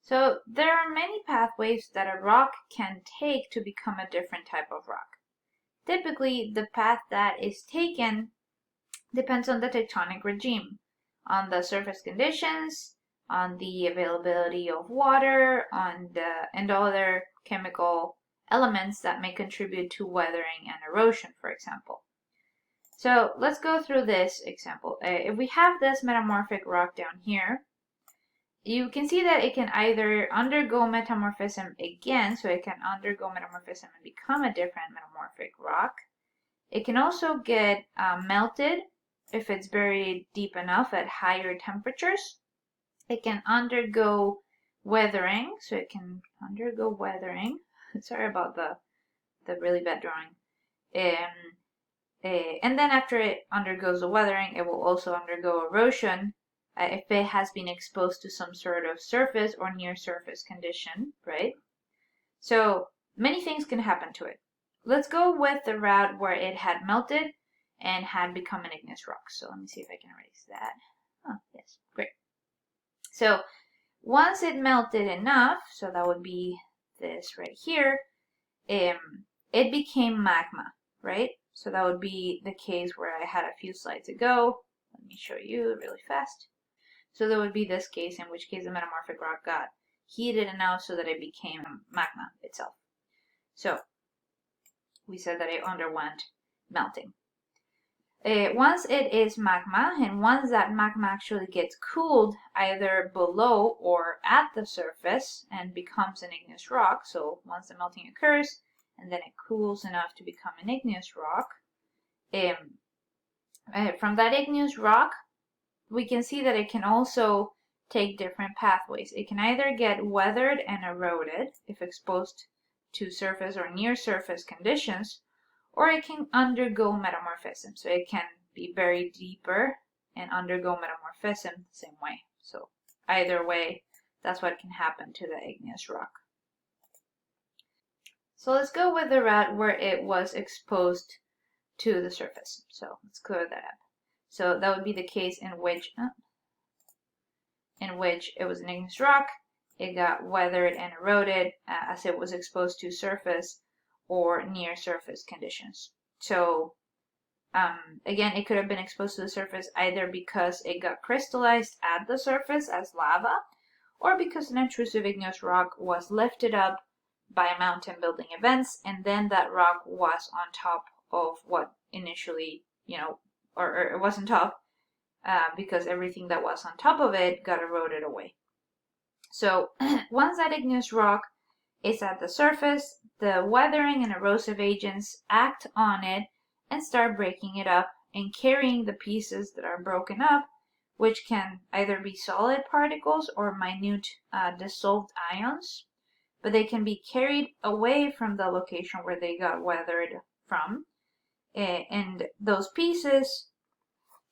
So there are many pathways that a rock can take to become a different type of rock. Typically, the path that is taken depends on the tectonic regime, on the surface conditions, on the availability of water, and other chemical elements that may contribute to weathering and erosion, for example. So let's go through this example. If we have this metamorphic rock down here, you can see that it can either undergo metamorphism again, so it can undergo metamorphism and become a different metamorphic rock. It can also get melted if it's buried deep enough at higher temperatures. It can undergo weathering, so it can undergo weathering. Sorry about the really bad drawing. And then after it undergoes the weathering, it will also undergo erosion if it has been exposed to some sort of surface or near surface condition, right? So many things can happen to it. Let's go with the route where it had melted and had become an igneous rock. So let me see if I can erase that. Oh, yes, great. So once it melted enough, so that would be this right here, it became magma, right? So that would be the case where I had a few slides ago. Let me show you really fast. So that would be this case, in which case the metamorphic rock got heated enough so that it became magma itself. So we said that it underwent melting. Once it is magma, and once that magma actually gets cooled either below or at the surface and becomes an igneous rock, so once the melting occurs and then it cools enough to become an igneous rock, from that igneous rock, we can see that it can also take different pathways. It can either get weathered and eroded if exposed to surface or near surface conditions, or it can undergo metamorphism. So it can be buried deeper and undergo metamorphism the same way. So either way, that's what can happen to the igneous rock. So let's go with the route where it was exposed to the surface. So let's clear that up. So that would be the case in which it was an igneous rock. It got weathered and eroded as it was exposed to surface or near surface conditions. So again, it could have been exposed to the surface either because it got crystallized at the surface as lava, or because an intrusive igneous rock was lifted up by mountain building events, and then that rock was on top of what initially, or it wasn't top, because everything that was on top of it got eroded away. So once that igneous rock is at the surface, the weathering and erosive agents act on it and start breaking it up and carrying the pieces that are broken up, which can either be solid particles or minute dissolved ions, but they can be carried away from the location where they got weathered from, and those pieces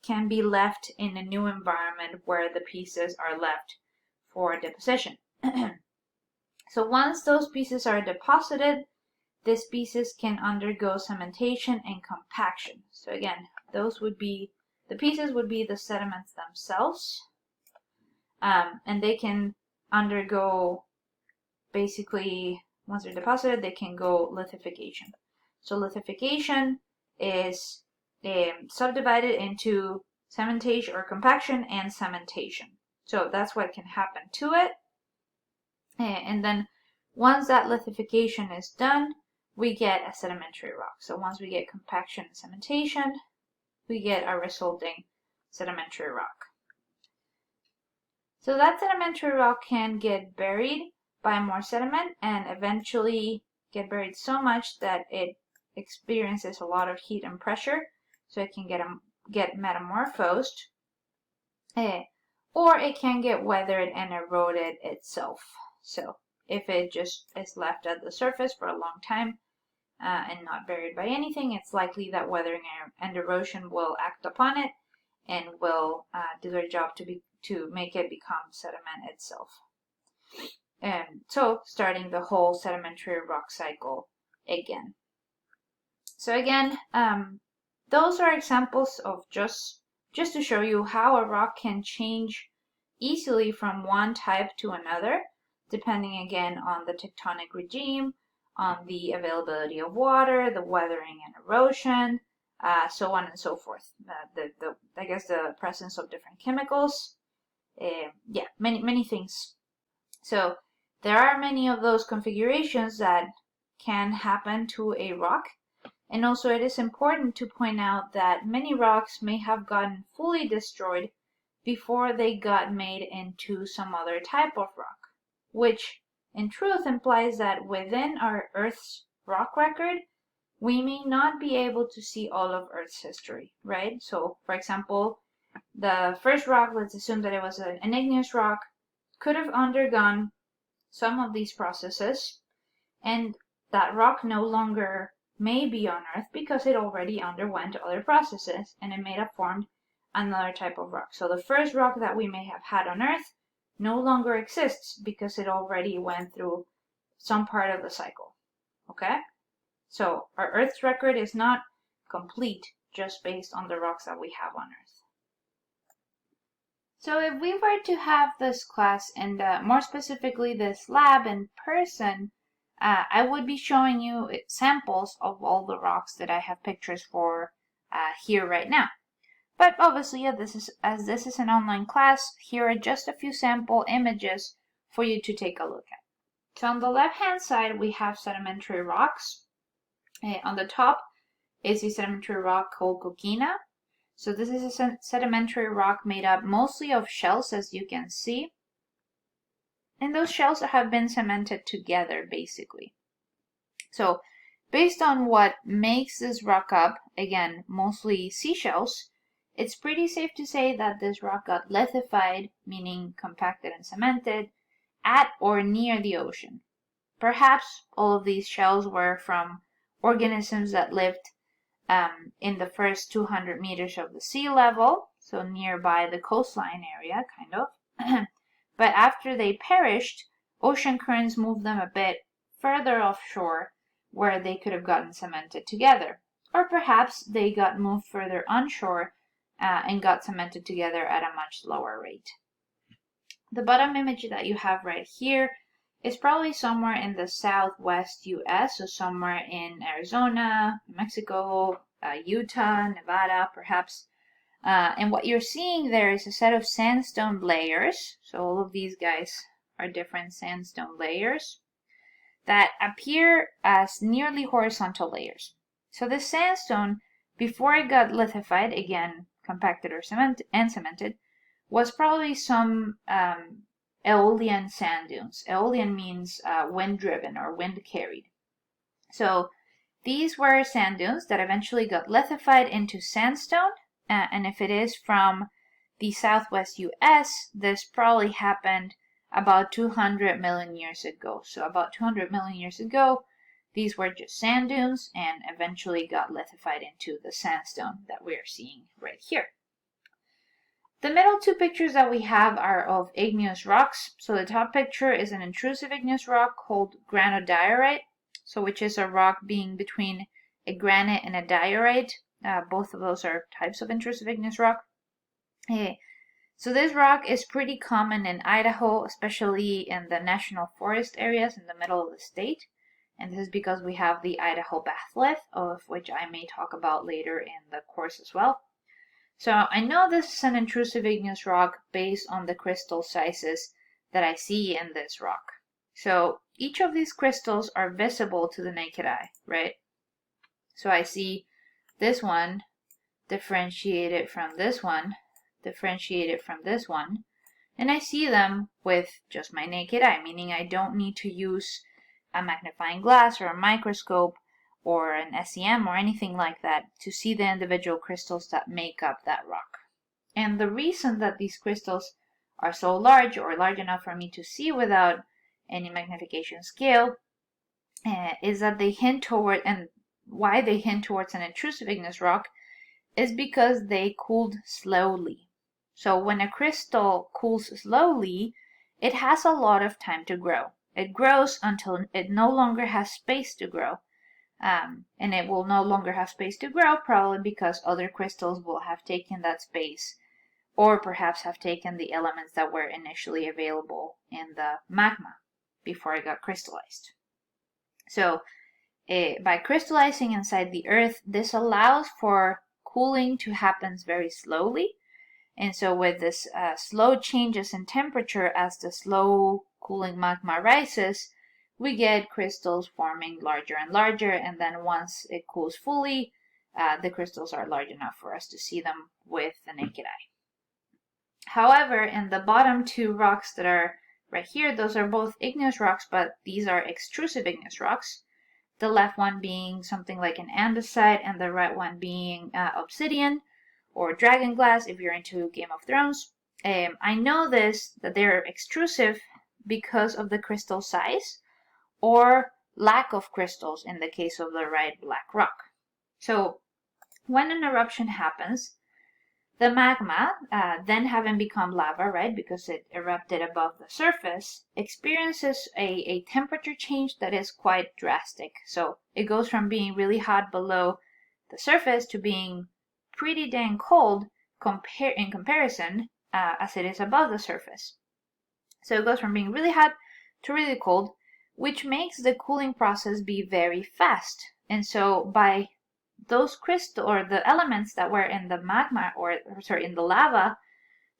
can be left in a new environment where the pieces are left for deposition. So once those pieces are deposited, these pieces can undergo cementation and compaction. So again, the pieces would be the sediments themselves, and they can undergo, basically, once they're deposited, they can go lithification. So lithification is subdivided into cementation or compaction and cementation. So that's what can happen to it. And then once that lithification is done, we get a sedimentary rock. So once we get compaction and cementation, we get a resulting sedimentary rock. So that sedimentary rock can get buried by more sediment and eventually get buried so much that it experiences a lot of heat and pressure, so it can get metamorphosed, or it can get weathered and eroded itself. So if it just is left at the surface for a long time and not buried by anything, it's likely that weathering and erosion will act upon it and will do their job to make it become sediment itself. And so starting the whole sedimentary rock cycle again. So again, those are examples of just to show you how a rock can change easily from one type to another, depending again on the tectonic regime, on the availability of water, the weathering and erosion, so on and so forth. I guess the presence of different chemicals. Yeah, many things. So there are many of those configurations that can happen to a rock. And also it is important to point out that many rocks may have gotten fully destroyed before they got made into some other type of rock, which in truth implies that within our Earth's rock record, we may not be able to see all of Earth's history, right? So, for example, the first rock, let's assume that it was an igneous rock, could have undergone some of these processes, and that rock no longer may be on Earth because it already underwent other processes and it may have formed another type of rock. So the first rock that we may have had on Earth no longer exists because it already went through some part of the cycle. Okay? So our Earth's record is not complete just based on the rocks that we have on Earth. So if we were to have this class and more specifically this lab in person, I would be showing you samples of all the rocks that I have pictures for here right now. But obviously, as this is an online class, here are just a few sample images for you to take a look at. So on the left-hand side, we have sedimentary rocks. On the top is a sedimentary rock called coquina. So this is a sedimentary rock made up mostly of shells, as you can see. And those shells have been cemented together, basically. So based on what makes this rock up, again, mostly seashells, it's pretty safe to say that this rock got lithified, meaning compacted and cemented, at or near the ocean. Perhaps all of these shells were from organisms that lived in the first 200 meters of the sea level, so nearby the coastline area, kind of. But after they perished, ocean currents moved them a bit further offshore where they could have gotten cemented together. Or perhaps they got moved further onshore and got cemented together at a much lower rate. The bottom image that you have right here is probably somewhere in the southwest US, so somewhere in Arizona, New Mexico, Utah, Nevada, perhaps. And what you're seeing there is a set of sandstone layers. So all of these guys are different sandstone layers that appear as nearly horizontal layers. So the sandstone, before it got lithified, again, compacted or cemented, was probably some Aeolian sand dunes. Aeolian means wind-driven or wind-carried. So these were sand dunes that eventually got lithified into sandstone, and if it is from the southwest US, this probably happened about 200 million years ago. So about 200 million years ago, these were just sand dunes and eventually got lithified into the sandstone that we're seeing right here. The middle two pictures that we have are of igneous rocks. So the top picture is an intrusive igneous rock called granodiorite, so which is a rock being between a granite and a diorite. Both of those are types of intrusive igneous rock. So this rock is pretty common in Idaho, especially in the national forest areas in the middle of the state. And this is because we have the Idaho batholith, of which I may talk about later in the course as well. So I know this is an intrusive igneous rock based on the crystal sizes that I see in this rock. So each of these crystals are visible to the naked eye, right? So I see this one differentiated from this one, differentiated from this one, and I see them with just my naked eye, meaning I don't need to use a magnifying glass or a microscope or an SEM or anything like that to see the individual crystals that make up that rock. And the reason that these crystals are so large or large enough for me to see without any magnification scale is that they hint toward, and why they hint towards an intrusive igneous rock is because they cooled slowly. So when a crystal cools slowly, it has a lot of time to grow. It grows until it no longer has space to grow. And it will no longer have space to grow, probably because other crystals will have taken that space, or perhaps have taken the elements that were initially available in the magma. before it got crystallized. So by crystallizing inside the Earth, this allows for cooling to happen very slowly. And so with this slow changes in temperature as the slow cooling magma rises, we get crystals forming larger and larger, and then once it cools fully, the crystals are large enough for us to see them with the naked eye. However, in the bottom two rocks that are right here, those are both igneous rocks, but these are extrusive igneous rocks. The left one being something like an andesite, and the right one being obsidian or dragon glass if you're into Game of Thrones. I know that they're extrusive because of the crystal size or lack of crystals in the case of the right black rock. So when an eruption happens, the magma, then having become lava, right, because it erupted above the surface, experiences a temperature change that is quite drastic. So it goes from being really hot below the surface to being pretty dang cold in comparison as it is above the surface. So it goes from being really hot to really cold, which makes the cooling process be very fast. And so by those crystals or the elements that were in the magma in the lava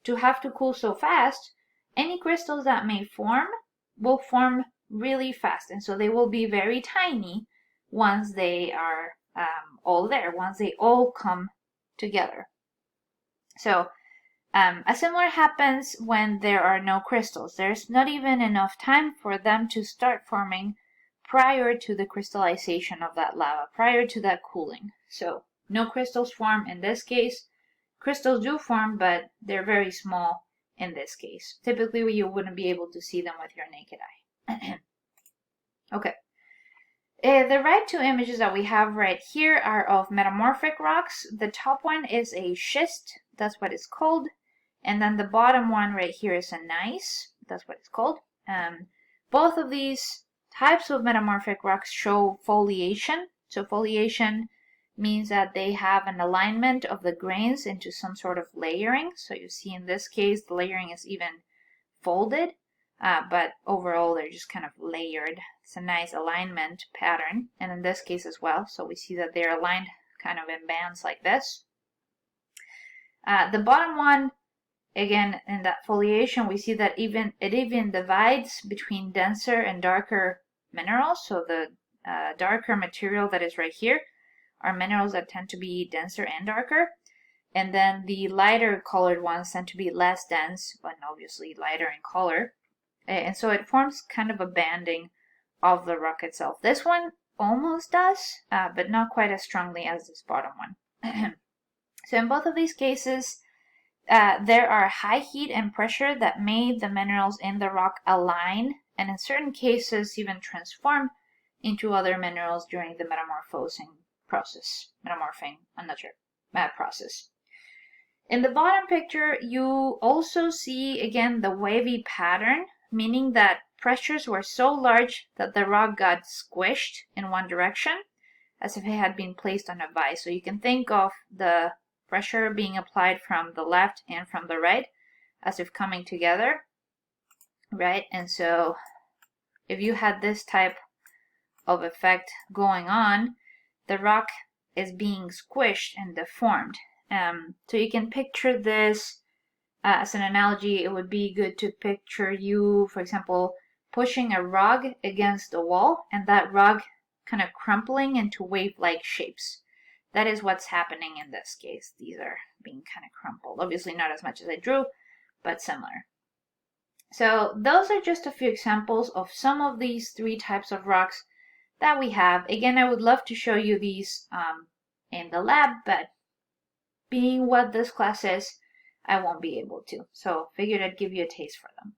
to have to cool so fast, any crystals that may form will form really fast. And so they will be very tiny once they are all there, once they all come together. So a similar happens when there are no crystals. There's not even enough time for them to start forming prior to the crystallization of that lava, prior to that cooling. So no crystals form in this case. Crystals do form, but they're very small in this case. Typically, you wouldn't be able to see them with your naked eye. Okay. The right two images that we have right here are of metamorphic rocks. The top one is a schist, that's what it's called. And then the bottom one right here is a gneiss, that's what it's called. Both of these types of metamorphic rocks show foliation. So foliation means that they have an alignment of the grains into some sort of layering. So you see in this case, the layering is even folded, but overall they're just kind of layered. It's a nice alignment pattern, and in this case as well. So we see that they're aligned kind of in bands like this. The bottom one, again, in that foliation, we see that it even divides between denser and darker minerals. So the darker material that is right here are minerals that tend to be denser and darker. And then the lighter colored ones tend to be less dense, but obviously lighter in color. And so it forms kind of a banding of the rock itself. This one almost does, but not quite as strongly as this bottom one. So in both of these cases, there are high heat and pressure that made the minerals in the rock align, and in certain cases even transform into other minerals during the metamorphosing process. Process. In the bottom picture, you also see again the wavy pattern, meaning that pressures were so large that the rock got squished in one direction, as if it had been placed on a vise. So you can think of the pressure being applied from the left and from the right as if coming together, right? And so if you had this type of effect going on, the rock is being squished and deformed. So you can picture this as an analogy. It would be good to picture you, for example, pushing a rug against a wall and that rug kind of crumpling into wave-like shapes. That is what's happening in this case. These are being kind of crumpled. Obviously not as much as I drew, but similar. So those are just a few examples of some of these three types of rocks that we have. Again, I would love to show you these in the lab, but being what this class is, I won't be able to. So figured I'd give you a taste for them.